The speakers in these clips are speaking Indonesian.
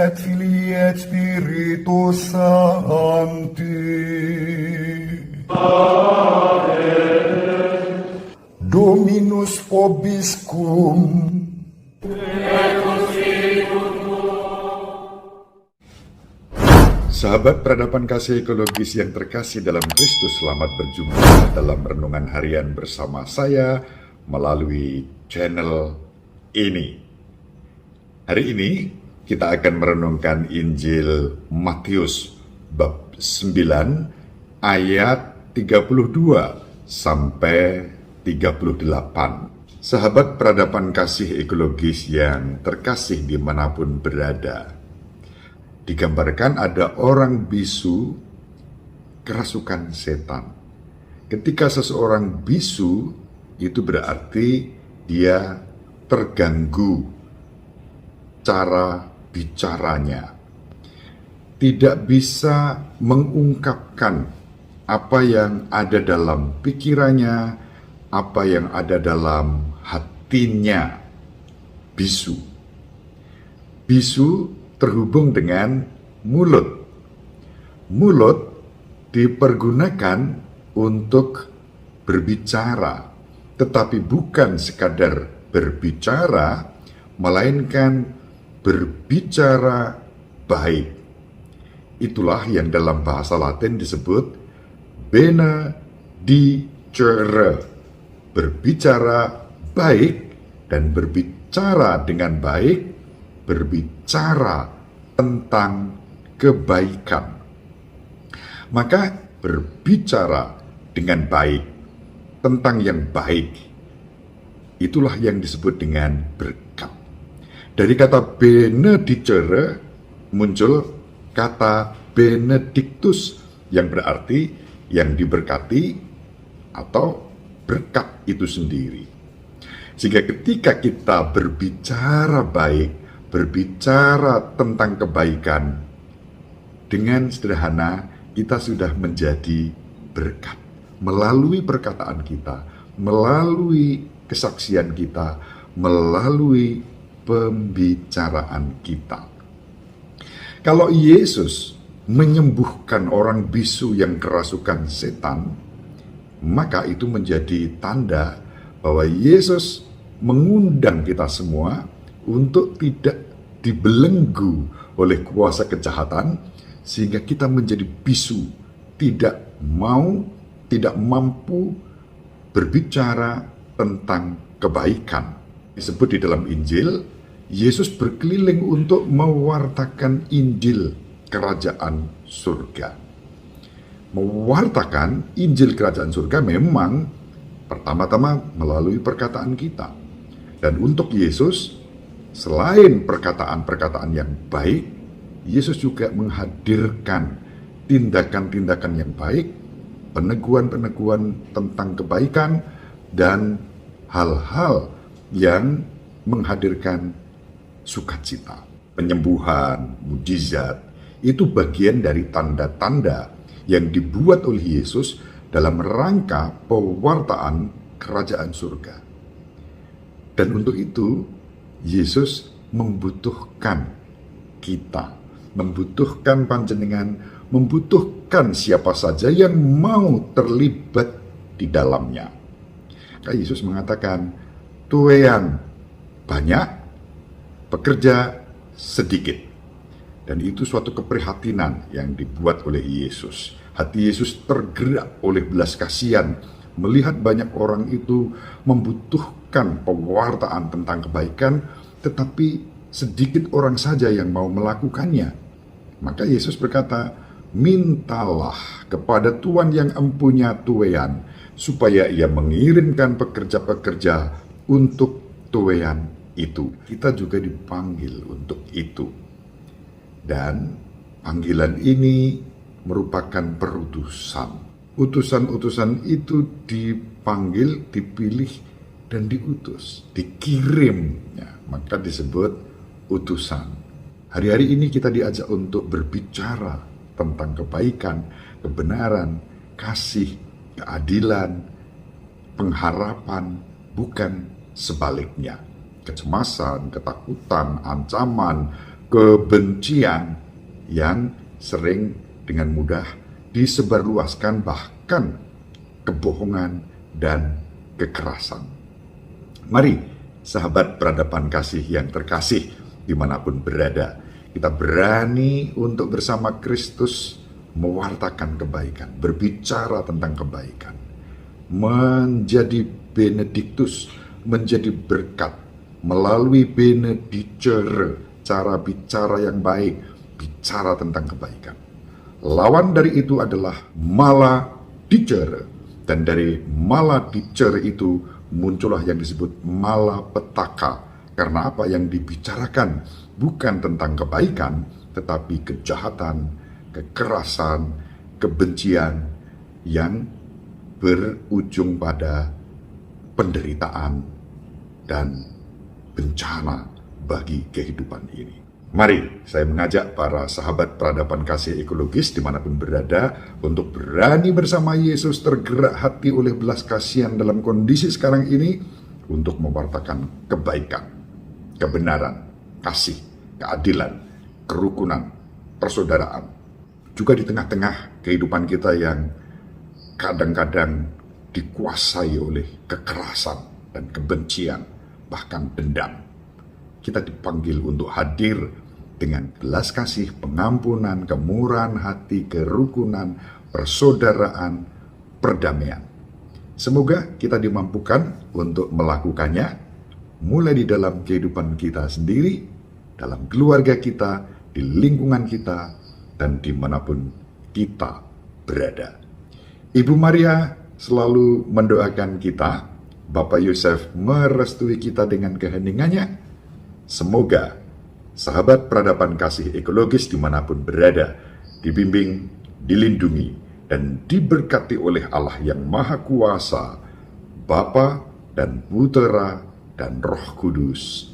et Filii et Spiritus Sancti. Dominus vobiscum. Sahabat peradaban kasih ekologis yang terkasih dalam Kristus, selamat berjumpa dalam renungan harian bersama saya melalui channel ini. Hari ini kita akan merenungkan Injil Matius bab 9 ayat 32 sampai 38. Sahabat peradaban kasih ekologis yang terkasih dimanapun berada, digambarkan ada orang bisu kerasukan setan. Ketika seseorang bisu, itu berarti dia terganggu cara bicaranya. Tidak bisa mengungkapkan apa yang ada dalam pikirannya, apa yang ada dalam hatinya. Bisu. Bisu terhubung dengan mulut. Mulut dipergunakan untuk berbicara, tetapi bukan sekadar berbicara, melainkan berbicara baik. Itulah yang dalam bahasa Latin disebut benedicere, berbicara baik dan berbicara dengan baik, berbicara tentang kebaikan. Maka berbicara dengan baik tentang yang baik, itulah yang disebut dengan berkat. Dari kata benedicere muncul kata benedictus yang berarti yang diberkati atau berkat itu sendiri. Sehingga ketika kita berbicara baik, berbicara tentang kebaikan, dengan sederhana kita sudah menjadi berkat. Melalui perkataan kita, melalui kesaksian kita, melalui pembicaraan kita. Kalau Yesus menyembuhkan orang bisu yang kerasukan setan, maka itu menjadi tanda bahwa Yesus mengundang kita semua untuk tidak dibelenggu oleh kuasa kejahatan, sehingga kita menjadi bisu, tidak mampu berbicara tentang kebaikan. Disebut di dalam Injil, Yesus berkeliling untuk mewartakan Injil kerajaan surga. Mewartakan Injil kerajaan surga memang pertama-tama melalui perkataan kita. Dan untuk Yesus, selain perkataan-perkataan yang baik, Yesus juga menghadirkan tindakan-tindakan yang baik, peneguhan-peneguhan tentang kebaikan, dan hal-hal yang menghadirkan sukacita. Penyembuhan, mujizat, itu bagian dari tanda-tanda yang dibuat oleh Yesus dalam rangka pewartaan kerajaan surga. Dan untuk itu, Yesus membutuhkan kita, membutuhkan panjenengan, membutuhkan siapa saja yang mau terlibat di dalamnya. Maka Yesus mengatakan, tuaian banyak, pekerja sedikit. Dan itu suatu keprihatinan yang dibuat oleh Yesus. Hati Yesus tergerak oleh belas kasihan melihat banyak orang itu membutuhkan pewartaan tentang kebaikan, tetapi sedikit orang saja yang mau melakukannya. Maka Yesus berkata, mintalah kepada Tuhan yang empunya tuaian, supaya ia mengirimkan pekerja-pekerja untuk tuaian itu. Kita juga dipanggil untuk itu. Dan panggilan ini merupakan perutusan. Utusan-utusan itu dipanggil, dipilih, dan diutus, dikirim, ya, maka disebut utusan. Hari-hari ini kita diajak untuk berbicara tentang kebaikan, kebenaran, kasih, keadilan, pengharapan, bukan sebaliknya. Kecemasan, ketakutan, ancaman, kebencian yang sering dengan mudah disebarluaskan, bahkan kebohongan dan kekerasan. Mari, sahabat peradaban kasih yang terkasih, dimanapun berada, kita berani untuk bersama Kristus mewartakan kebaikan, berbicara tentang kebaikan, menjadi benediktus, menjadi berkat, melalui benedicere, cara bicara yang baik, bicara tentang kebaikan. Lawan dari itu adalah maladicere, dan dari maladicere itu muncullah yang disebut malapetaka, karena apa yang dibicarakan bukan tentang kebaikan, tetapi kejahatan, kekerasan, kebencian yang berujung pada penderitaan dan bencana bagi kehidupan ini. Mari saya mengajak para sahabat peradaban kasih ekologis dimanapun berada untuk berani bersama Yesus tergerak hati oleh belas kasihan dalam kondisi sekarang ini untuk mewartakan kebaikan, kebenaran, kasih, keadilan, kerukunan, persaudaraan. Juga di tengah-tengah kehidupan kita yang kadang-kadang dikuasai oleh kekerasan dan kebencian, bahkan dendam. Kita dipanggil untuk hadir dengan belas kasih, pengampunan, kemurahan hati, kerukunan, persaudaraan, perdamaian. Semoga kita dimampukan untuk melakukannya, mulai di dalam kehidupan kita sendiri, dalam keluarga kita, di lingkungan kita, dan dimanapun kita berada. Ibu Maria selalu mendoakan kita, Bapak Yosef merestui kita dengan keheningannya. Semoga sahabat peradaban kasih ekologis dimanapun berada, dibimbing, dilindungi, dan diberkati oleh Allah yang Maha Kuasa, Bapa dan Putera dan Roh Kudus.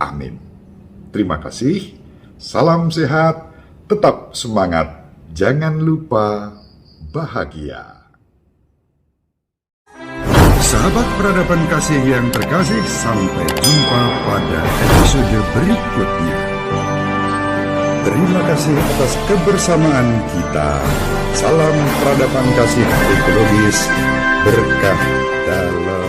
Amin. Terima kasih, salam sehat, tetap semangat, jangan lupa bahagia. Sahabat peradaban kasih yang terkasih, sampai jumpa pada episode berikutnya. Terima kasih atas kebersamaan kita. Salam peradaban kasih ekologis, berkah dalam